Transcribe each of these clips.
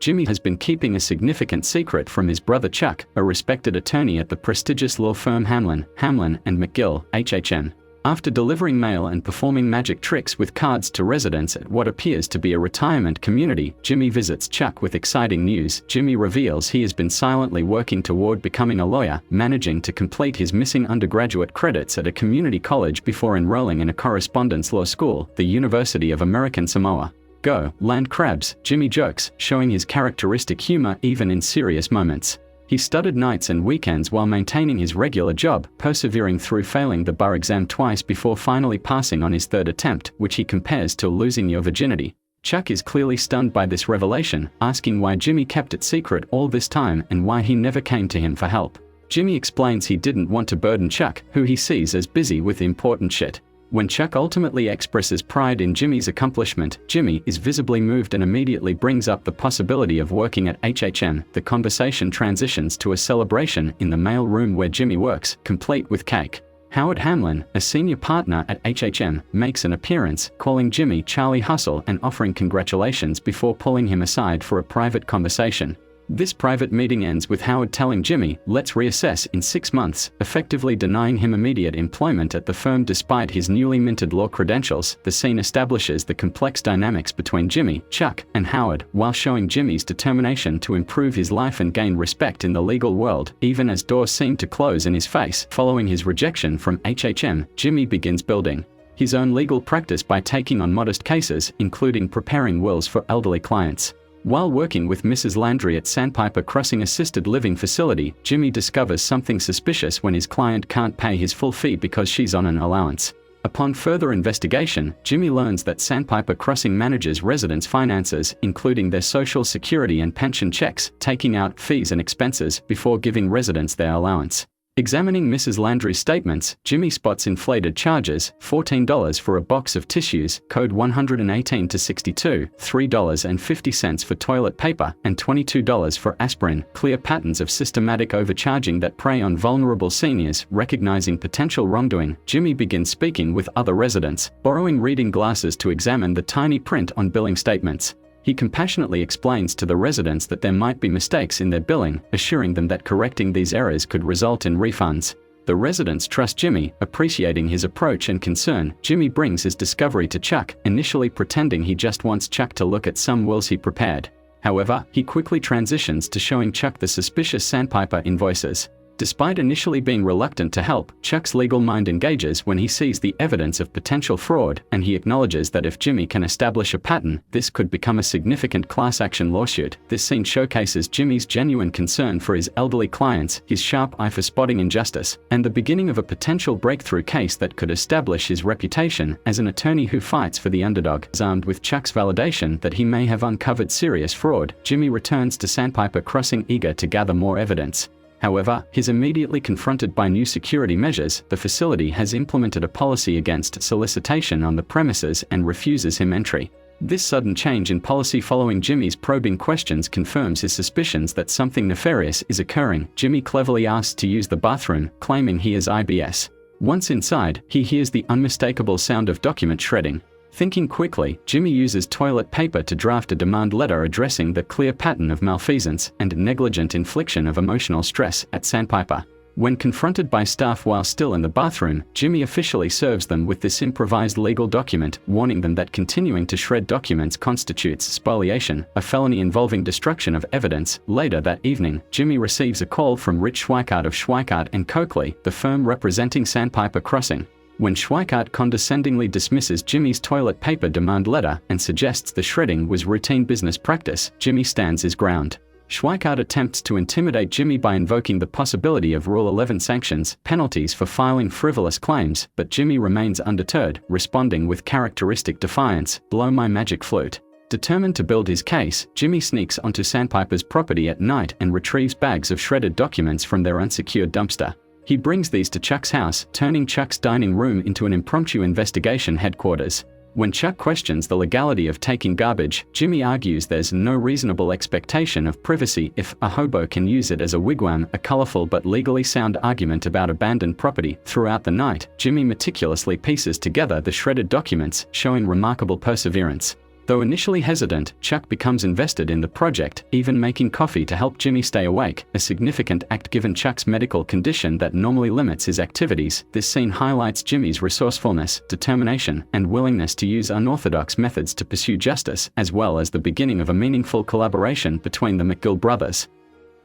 Jimmy has been keeping a significant secret from his brother Chuck, a respected attorney at the prestigious law firm Hamlin and McGill, HHM. After delivering mail and performing magic tricks with cards to residents at what appears to be a retirement community, Jimmy visits Chuck with exciting news. Jimmy reveals he has been silently working toward becoming a lawyer, managing to complete his missing undergraduate credits at a community college before enrolling in a correspondence law school, the University of American Samoa. Go, land crabs, Jimmy jokes, showing his characteristic humor even in serious moments. He studied nights and weekends while maintaining his regular job, persevering through failing the bar exam twice before finally passing on his third attempt, which he compares to losing your virginity. Chuck is clearly stunned by this revelation, asking why Jimmy kept it secret all this time and why he never came to him for help. Jimmy explains he didn't want to burden Chuck, who he sees as busy with important shit. When Chuck ultimately expresses pride in Jimmy's accomplishment, Jimmy is visibly moved and immediately brings up the possibility of working at HHM. The conversation transitions to a celebration in the mail room where Jimmy works, complete with cake. Howard Hamlin, a senior partner at HHM, makes an appearance, calling Jimmy Charlie Hustle and offering congratulations before pulling him aside for a private conversation. This private meeting ends with Howard telling Jimmy, "Let's reassess in 6 months," effectively denying him immediate employment at the firm despite his newly minted law credentials. The scene establishes the complex dynamics between Jimmy, Chuck, and Howard, while showing Jimmy's determination to improve his life and gain respect in the legal world, even as doors seem to close in his face. Following his rejection from HHM, Jimmy begins building his own legal practice by taking on modest cases, including preparing wills for elderly clients. While working with Mrs. Landry at Sandpiper Crossing Assisted Living Facility, Jimmy discovers something suspicious when his client can't pay his full fee because she's on an allowance. Upon further investigation, Jimmy learns that Sandpiper Crossing manages residents' finances, including their social security and pension checks, taking out fees and expenses before giving residents their allowance. Examining Mrs. Landry's statements, Jimmy spots inflated charges: $14 for a box of tissues, code 118-62, $3.50 for toilet paper, and $22 for aspirin. Clear patterns of systematic overcharging that prey on vulnerable seniors. Recognizing potential wrongdoing, Jimmy begins speaking with other residents, borrowing reading glasses to examine the tiny print on billing statements. He compassionately explains to the residents that there might be mistakes in their billing, assuring them that correcting these errors could result in refunds. The residents trust Jimmy, appreciating his approach and concern. Jimmy brings his discovery to Chuck, initially pretending he just wants Chuck to look at some wills he prepared. However, he quickly transitions to showing Chuck the suspicious Sandpiper invoices. Despite initially being reluctant to help, Chuck's legal mind engages when he sees the evidence of potential fraud, and he acknowledges that if Jimmy can establish a pattern, this could become a significant class action lawsuit. This scene showcases Jimmy's genuine concern for his elderly clients, his sharp eye for spotting injustice, and the beginning of a potential breakthrough case that could establish his reputation as an attorney who fights for the underdog. Armed with Chuck's validation that he may have uncovered serious fraud, Jimmy returns to Sandpiper Crossing eager to gather more evidence. However, he's immediately confronted by new security measures. The facility has implemented a policy against solicitation on the premises and refuses him entry. This sudden change in policy following Jimmy's probing questions confirms his suspicions that something nefarious is occurring. Jimmy cleverly asks to use the bathroom, claiming he is IBS. Once inside, he hears the unmistakable sound of document shredding. Thinking quickly, Jimmy uses toilet paper to draft a demand letter addressing the clear pattern of malfeasance and negligent infliction of emotional stress at Sandpiper. When confronted by staff while still in the bathroom, Jimmy officially serves them with this improvised legal document, warning them that continuing to shred documents constitutes spoliation, a felony involving destruction of evidence. Later that evening, Jimmy receives a call from Rich Schweikart of Schweikart & Coakley, the firm representing Sandpiper Crossing. When Schweikart condescendingly dismisses Jimmy's toilet paper demand letter and suggests the shredding was routine business practice, Jimmy stands his ground. Schweikart attempts to intimidate Jimmy by invoking the possibility of Rule 11 sanctions, penalties for filing frivolous claims, but Jimmy remains undeterred, responding with characteristic defiance, "Blow my magic flute." Determined to build his case, Jimmy sneaks onto Sandpiper's property at night and retrieves bags of shredded documents from their unsecured dumpster. He brings these to Chuck's house, turning Chuck's dining room into an impromptu investigation headquarters. When Chuck questions the legality of taking garbage, Jimmy argues there's no reasonable expectation of privacy if a hobo can use it as a wigwam, a colorful but legally sound argument about abandoned property. Throughout the night, Jimmy meticulously pieces together the shredded documents, showing remarkable perseverance. Though initially hesitant, Chuck becomes invested in the project, even making coffee to help Jimmy stay awake, a significant act given Chuck's medical condition that normally limits his activities. This scene highlights Jimmy's resourcefulness, determination, and willingness to use unorthodox methods to pursue justice, as well as the beginning of a meaningful collaboration between the McGill brothers.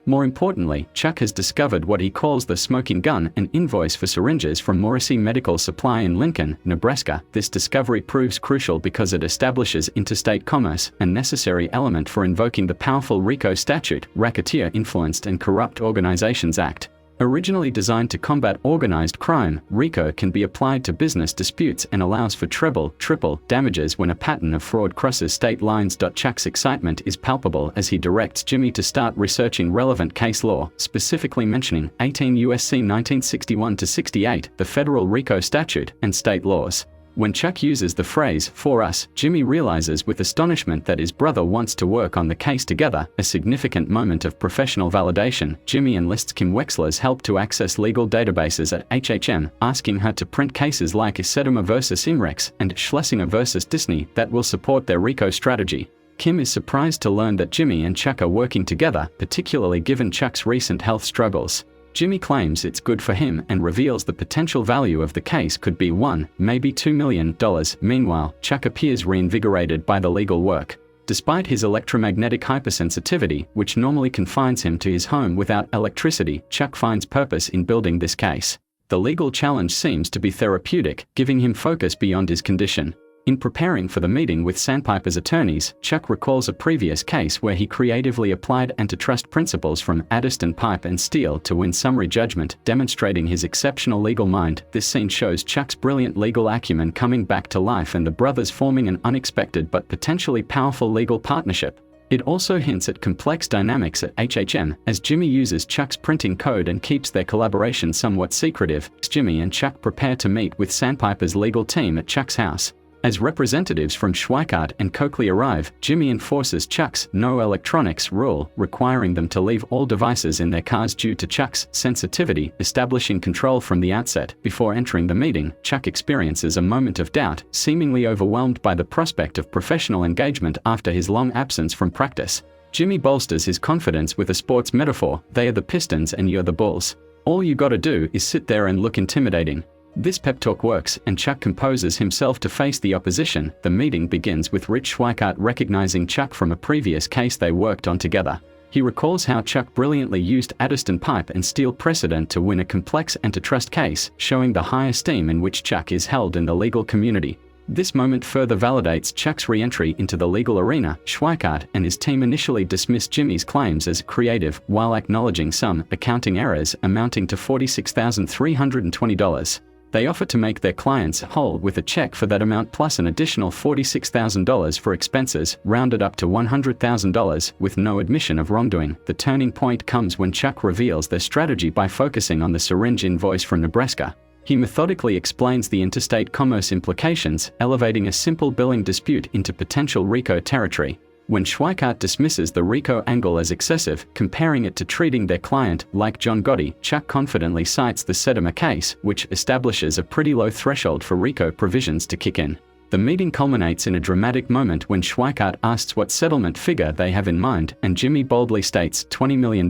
More importantly, Chuck has discovered what he calls the smoking gun, an invoice for syringes from Morrissey Medical Supply in Lincoln, Nebraska. This discovery proves crucial because it establishes interstate commerce, a necessary element for invoking the powerful RICO statute, Racketeer Influenced and Corrupt Organizations Act. Originally designed to combat organized crime, RICO can be applied to business disputes and allows for treble, triple damages when a pattern of fraud crosses state lines. Chuck's excitement is palpable as he directs Jimmy to start researching relevant case law, specifically mentioning 18 U.S.C. 1961-68, the federal RICO statute, and state laws. When Chuck uses the phrase, "for us," Jimmy realizes with astonishment that his brother wants to work on the case together, a significant moment of professional validation. Jimmy enlists Kim Wexler's help to access legal databases at HHM, asking her to print cases like Sedema vs. Imrex and Schlesinger vs. Disney that will support their RICO strategy. Kim is surprised to learn that Jimmy and Chuck are working together, particularly given Chuck's recent health struggles. Jimmy claims it's good for him and reveals the potential value of the case could be $1, maybe $2 million. Meanwhile, Chuck appears reinvigorated by the legal work. Despite his electromagnetic hypersensitivity, which normally confines him to his home without electricity, Chuck finds purpose in building this case. The legal challenge seems to be therapeutic, giving him focus beyond his condition. In preparing for the meeting with Sandpiper's attorneys, Chuck recalls a previous case where he creatively applied antitrust principles from Addiston Pipe and Steel to win summary judgment, demonstrating his exceptional legal mind. This scene shows Chuck's brilliant legal acumen coming back to life and the brothers forming an unexpected but potentially powerful legal partnership. It also hints at complex dynamics at HHM, as Jimmy uses Chuck's printing code and keeps their collaboration somewhat secretive. Jimmy and Chuck prepare to meet with Sandpiper's legal team at Chuck's house. As representatives from Schweikart and Coakley arrive, Jimmy enforces Chuck's no electronics rule, requiring them to leave all devices in their cars due to Chuck's sensitivity, establishing control from the outset. Before entering the meeting, Chuck experiences a moment of doubt, seemingly overwhelmed by the prospect of professional engagement after his long absence from practice. Jimmy bolsters his confidence with a sports metaphor: "They are the Pistons and you're the Bulls. All you gotta do is sit there and look intimidating." This pep talk works, and Chuck composes himself to face the opposition. The meeting begins with Rich Schweikart recognizing Chuck from a previous case they worked on together. He recalls how Chuck brilliantly used Addiston Pipe and Steel precedent to win a complex antitrust case, showing the high esteem in which Chuck is held in the legal community. This moment further validates Chuck's re-entry into the legal arena. Schweikart and his team initially dismissed Jimmy's claims as creative, while acknowledging some accounting errors amounting to $46,320. They offer to make their clients whole with a check for that amount plus an additional $46,000 for expenses, rounded up to $100,000, with no admission of wrongdoing. The turning point comes when Chuck reveals their strategy by focusing on the syringe invoice from Nebraska. He methodically explains the interstate commerce implications, elevating a simple billing dispute into potential RICO territory. When Schweikart dismisses the RICO angle as excessive, comparing it to treating their client like John Gotti, Chuck confidently cites the Sedema case, which establishes a pretty low threshold for RICO provisions to kick in. The meeting culminates in a dramatic moment when Schweikart asks what settlement figure they have in mind, and Jimmy boldly states $20 million.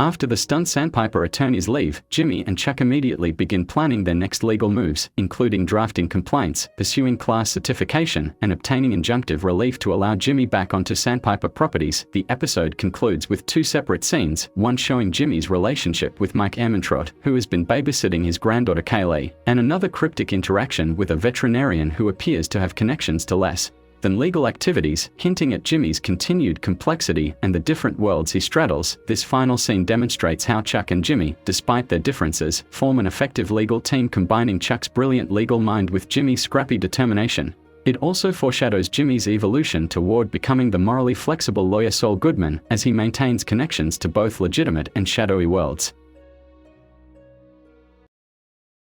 After the stunned Sandpiper attorneys leave, Jimmy and Chuck immediately begin planning their next legal moves, including drafting complaints, pursuing class certification, and obtaining injunctive relief to allow Jimmy back onto Sandpiper properties. The episode concludes with two separate scenes, one showing Jimmy's relationship with Mike Ehrmantraut, who has been babysitting his granddaughter Kaylee, and another cryptic interaction with a veterinarian who appears to have connections to Les than legal activities, hinting at Jimmy's continued complexity and the different worlds he straddles. This final scene demonstrates how Chuck and Jimmy, despite their differences, form an effective legal team, combining Chuck's brilliant legal mind with Jimmy's scrappy determination. It also foreshadows Jimmy's evolution toward becoming the morally flexible lawyer Saul Goodman, as he maintains connections to both legitimate and shadowy worlds.